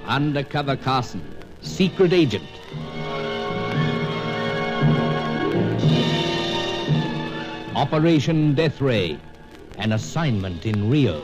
Undercover Carson, secret agent. Operation Deathray, an assignment in Rio.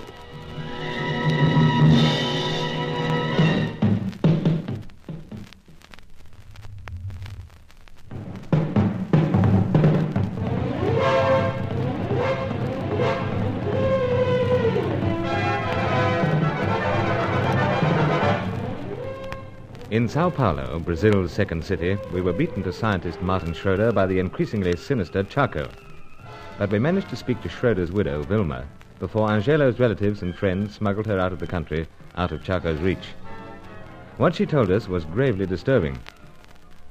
In Sao Paulo, Brazil's second city, we were beaten to scientist Martin Schroeder by the increasingly sinister Chaco. But we managed to speak to Schroeder's widow, Vilma, before Angelo's relatives and friends smuggled her out of the country, out of Chaco's reach. What she told us was gravely disturbing.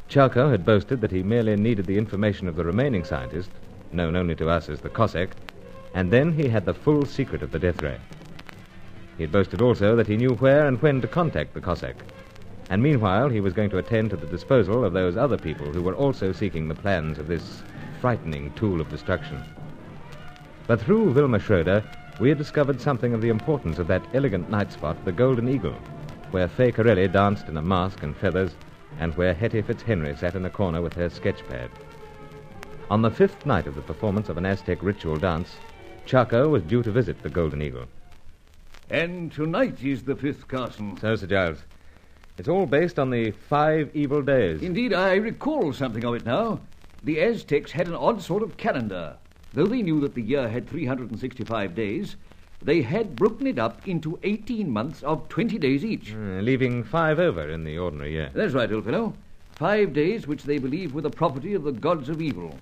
Chaco had boasted that he merely needed the information of the remaining scientist, known only to us as the Cossack, and then he had the full secret of the Deathray. He had boasted also that he knew where and when to contact the Cossack. And meanwhile, he was going to attend to the disposal of those other people who were also seeking the plans of this frightening tool of destruction. But through Vilma Schroeder, we had discovered something of the importance of that elegant night spot, the Golden Eagle, where Fay Corelli danced in a mask and feathers, and where Hetty Fitzhenry sat in a corner with her sketch-pad. On the fifth night of the performance of an Aztec ritual dance, Chaco was due to visit the Golden Eagle. And tonight is the 5th, Carson. So, Sir Giles. It's all based on the 5 evil days. Indeed, I recall something of it now. The Aztecs had an odd sort of calendar. Though they knew that the year had 365 days, they had broken it up into 18 months of 20 days each. Leaving 5 over in the ordinary year. That's right, old fellow. 5 days which they believed were the property of the gods of evil.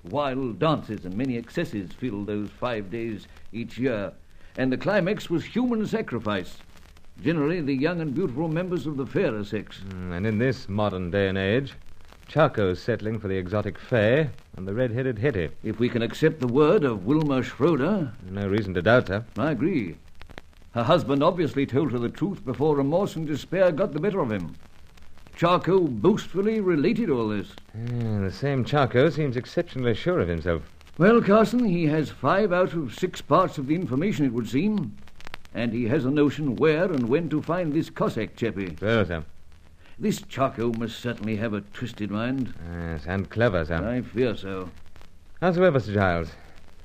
Wild dances and many excesses filled those 5 days each year, and the climax was human sacrifice. Generally, the young and beautiful members of the fairer sex. And in this modern day and age, Chaco's settling for the exotic Fay and the red-headed Hetty. If we can accept the word of Wilma Schroeder. No reason to doubt her. I agree. Her husband obviously told her the truth before remorse and despair got the better of him. Chaco boastfully related all this. The same Chaco seems exceptionally sure of himself. Well, Carson, he has 5 out of 6 parts of the information, it would seem. And he has a notion where and when to find this Cossack chappie. Well, sir. This Chaco must certainly have a twisted mind. Yes, and clever, sir. I fear so. Howsoever, Sir Giles,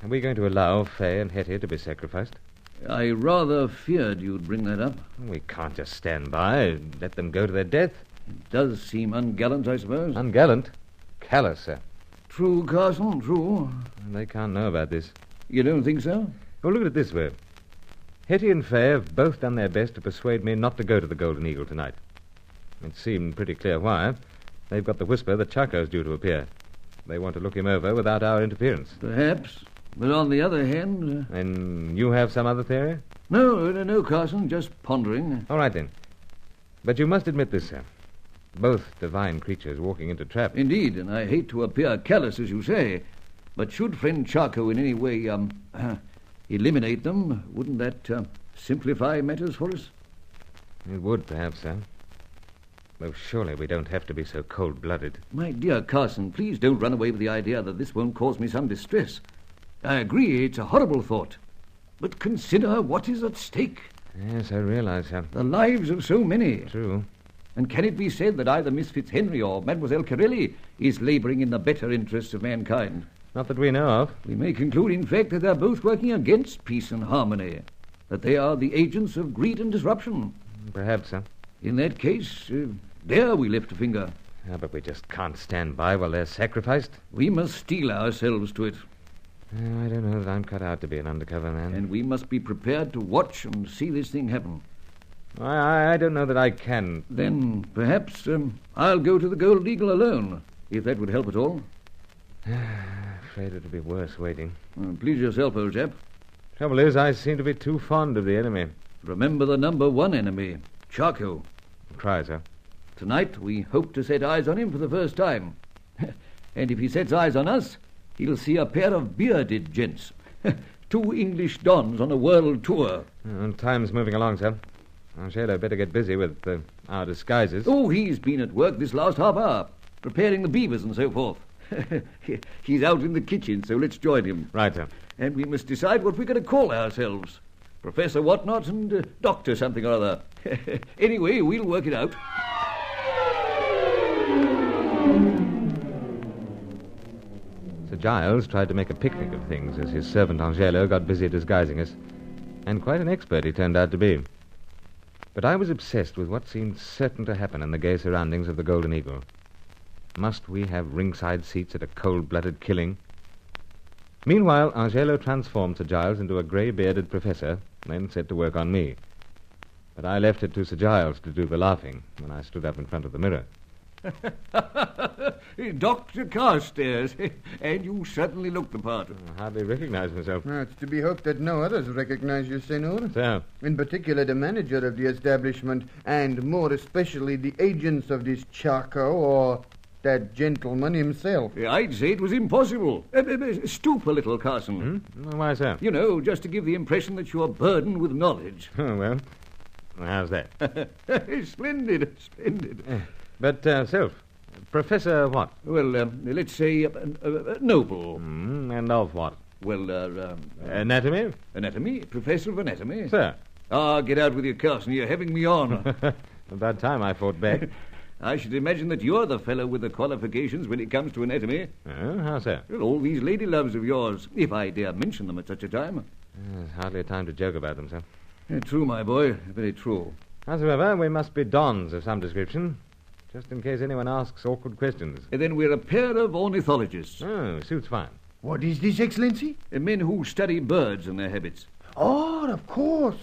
are we going to allow Fay and Hetty to be sacrificed? I rather feared you'd bring that up. We can't just stand by and let them go to their death. It does seem ungallant, I suppose. Ungallant? Callous, sir. True, Carson, true. They can't know about this. You don't think so? Well, look at it this way. Hetty and Fay have both done their best to persuade me not to go to the Golden Eagle tonight. It seemed pretty clear why. They've got the whisper that Chaco's due to appear. They want to look him over without our interference. Perhaps. But on the other hand... And you have some other theory? No, Carson, just pondering. All right, then. But you must admit this, sir. Both divine creatures walking into trap. Indeed, and I hate to appear callous, as you say. But should friend Chaco in any way, eliminate them, wouldn't that simplify matters for us? It would, perhaps, sir. Though surely we don't have to be so cold-blooded. My dear Carson, please don't run away with the idea that this won't cause me some distress. I agree, it's a horrible thought. But consider what is at stake. Yes, I realize, sir. The lives of so many. True. And can it be said that either Miss Fitzhenry or Mademoiselle Corelli is labouring in the better interests of mankind? Not that we know of. We may conclude, in fact, that they're both working against peace and harmony. That they are the agents of greed and disruption. Perhaps, sir. In that case, there we lift a finger. Yeah, but we just can't stand by while they're sacrificed. We must steel ourselves to it. I don't know that I'm cut out to be an undercover man. And we must be prepared to watch and see this thing happen. I don't know that I can. Then perhaps I'll go to the Gold Eagle alone, if that would help at all. Afraid it'll be worse waiting. Please yourself, old chap. Trouble is, I seem to be too fond of the enemy. Remember the number 1 enemy, Chaco. Try, sir. Tonight we hope to set eyes on him for the first time. And if he sets eyes on us, he'll see a pair of bearded gents. 2 English dons on a world tour. Time's moving along, sir. Angelo better get busy with our disguises. Oh, he's been at work this last half hour, preparing the beavers and so forth. He's out in the kitchen, so let's join him. Right, sir. And we must decide what we're going to call ourselves. Professor Whatnot and Doctor something or other. Anyway, we'll work it out. Sir Giles tried to make a picnic of things as his servant Angelo got busy disguising us, and quite an expert he turned out to be. But I was obsessed with what seemed certain to happen in the gay surroundings of the Golden Eagle. Must we have ringside seats at a cold-blooded killing? Meanwhile, Angelo transformed Sir Giles into a grey-bearded professor, then set to work on me. But I left it to Sir Giles to do the laughing when I stood up in front of the mirror. Dr. Carstairs, and you certainly look the part. I hardly recognize myself. It's to be hoped that no others recognize you, Senor. So? In particular, the manager of the establishment, and more especially the agents of this Chaco, or that gentleman himself. I'd say it was impossible. Stoop a little, Carson. Why so? You know, just to give the impression that you're burdened with knowledge. Oh, well, how's that? Splendid, splendid. But, Sylph, Professor what? Well, let's say Noble. And of what? Well, Anatomy? Anatomy? Professor of anatomy? Sir. Get out with you, Carson. You're having me on. About time I fought back. I should imagine that you're the fellow with the qualifications when it comes to anatomy. Oh, how so? Well, all these lady loves of yours, if I dare mention them at such a time. There's hardly a time to joke about them, sir. True, my boy. Very true. Howsoever, we must be dons of some description, just in case anyone asks awkward questions. And then we're a pair of ornithologists. Oh, suits fine. What is this, Excellency? Men who study birds and their habits. Oh, of course.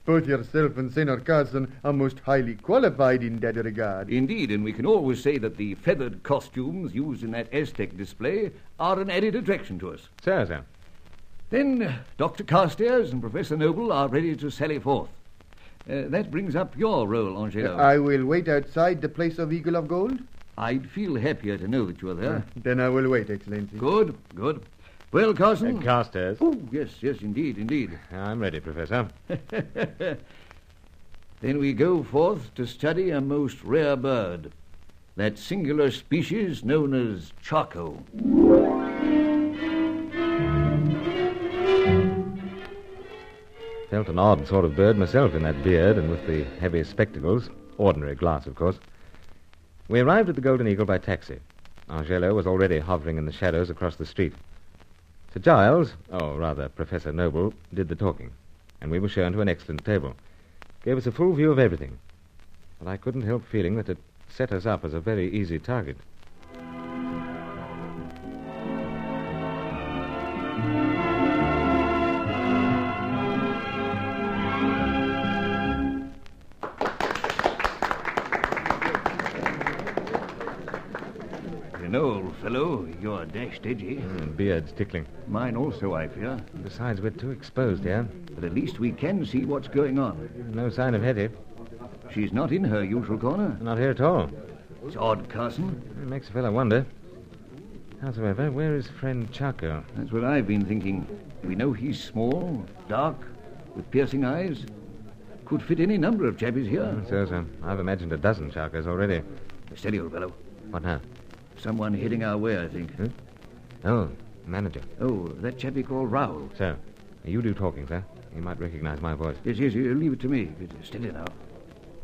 Both yourself and Senor Carson are most highly qualified in that regard. Indeed, and we can always say that the feathered costumes used in that Aztec display are an added attraction to us. Sir. Then Dr. Carstairs and Professor Noble are ready to sally forth. That brings up your role, Angelo. I will wait outside the place of Eagle of Gold. I'd feel happier to know that you're there. Then I will wait, Excellency. Good, good. Well, Carson? Carstairs. Oh, yes, indeed. I'm ready, Professor. Then we go forth to study a most rare bird, that singular species known as Chaco. Felt an odd sort of bird myself in that beard and with the heavy spectacles. Ordinary glass, of course. We arrived at the Golden Eagle by taxi. Angelo was already hovering in the shadows across the street. Sir Giles, or rather Professor Noble, did the talking, and we were shown to an excellent table. Gave us a full view of everything. But I couldn't help feeling that it set us up as a very easy target. You know, old fellow, you're dashed edgy. Beard's tickling. Mine also, I fear. Besides, we're too exposed here. But at least we can see what's going on. No sign of Hetty. She's not in her usual corner. Not here at all. It's odd, Carson. It makes a fellow wonder. Howsoever, where is friend Chaco? That's what I've been thinking. We know he's small, dark, with piercing eyes. Could fit any number of chappies here. So. I've imagined a dozen Chacos already. Steady, old fellow. What now? Someone heading our way, I think. Oh, manager. Oh, that chappie called Raoul. So, you do talking, sir. You might recognize my voice. Yes, leave it to me. Steady now.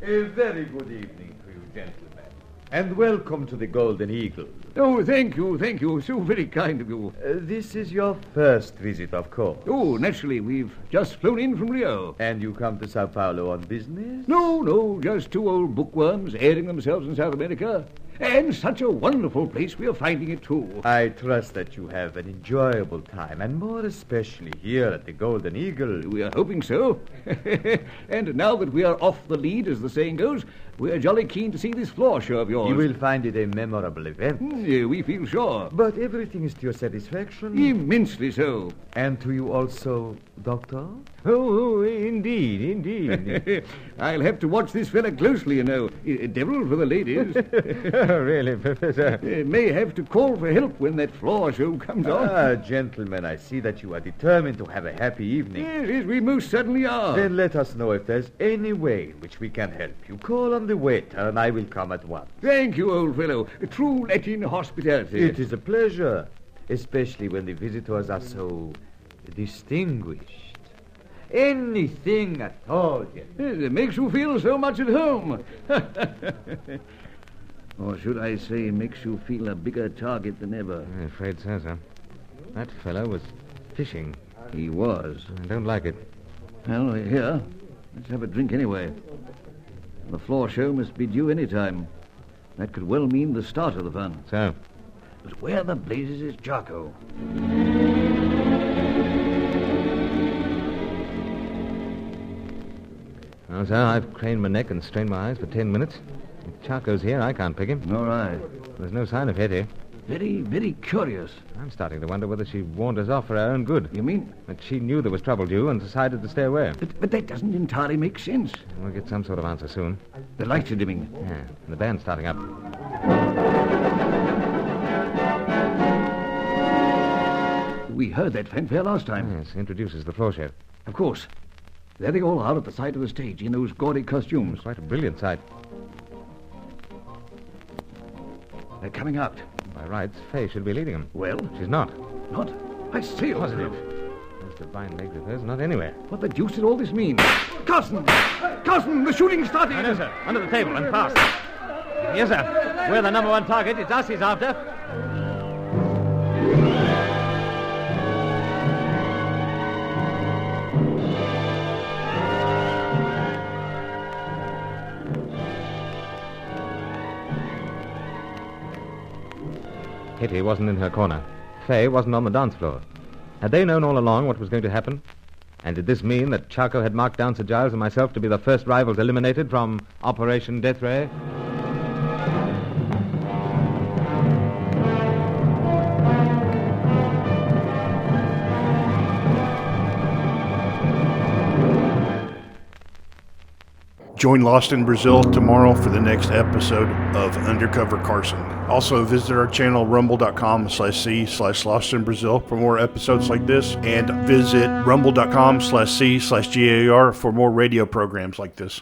A very good evening to you, gentlemen. And welcome to the Golden Eagle. Oh, thank you. So very kind of you. This is your first visit, of course. Oh, naturally. We've just flown in from Rio. And you come to Sao Paulo on business? No. Just two old bookworms airing themselves in South America. And such a wonderful place we are finding it, too. I trust that you have an enjoyable time, and more especially here at the Golden Eagle. We are hoping so. And now that we are off the lead, as the saying goes, we are jolly keen to see this floor show of yours. You will find it a memorable event. We feel sure. But everything is to your satisfaction? Immensely so. And to you also, Doctor? Oh, indeed. I'll have to watch this fella closely, you know. Devil for the ladies. Oh, really, Professor? May have to call for help when that floor show comes on. Gentlemen, I see that you are determined to have a happy evening. Yes, we most certainly are. Then let us know if there's any way in which we can help you. Call on the waiter, and I will come at once. Thank you, old fellow. True Latin hospitality. It is a pleasure, especially when the visitors are so distinguished. Anything at all, gentlemen. It makes you feel so much at home. Or should I say, makes you feel a bigger target than ever. I'm afraid so, sir. That fellow was fishing. He was. I don't like it. Well, here. Let's have a drink anyway. The floor show must be due any time. That could well mean the start of the fun. So? But where the blazes is Charco? Well, sir, I've craned my neck and strained my eyes for 10 minutes. If Charco's here, I can't pick him. All right. There's no sign of Hetty. Very, very curious. I'm starting to wonder whether she warned us off for our own good. You mean? That she knew there was trouble due and decided to stay away. But that doesn't entirely make sense. We'll get some sort of answer soon. The lights are dimming. Yeah, and the band's starting up. We heard that fanfare last time. Yes, introduces the floor show. Of course. There they all are at the side of the stage in those gaudy costumes. Quite a brilliant sight. They're coming out. By rights, Faye should be leading them. Well? She's not. Not? I say Positive. Those divine legs of hers are not anywhere. What the deuce did all this mean? Carson! Carson, the shooting's starting! I know, sir. Under the table and fast. Yes, sir. We're the number one target. It's us he's after. Hetty wasn't in her corner. Faye wasn't on the dance floor. Had they known all along what was going to happen? And did this mean that Charco had marked down Sir Giles and myself to be the first rivals eliminated from Operation Deathray? Join Lost in Brazil tomorrow for the next episode of Undercover Carson. Also visit our channel rumble.com/c/Lost in Brazil for more episodes like this, and visit rumble.com/c/GAR for more radio programs like this.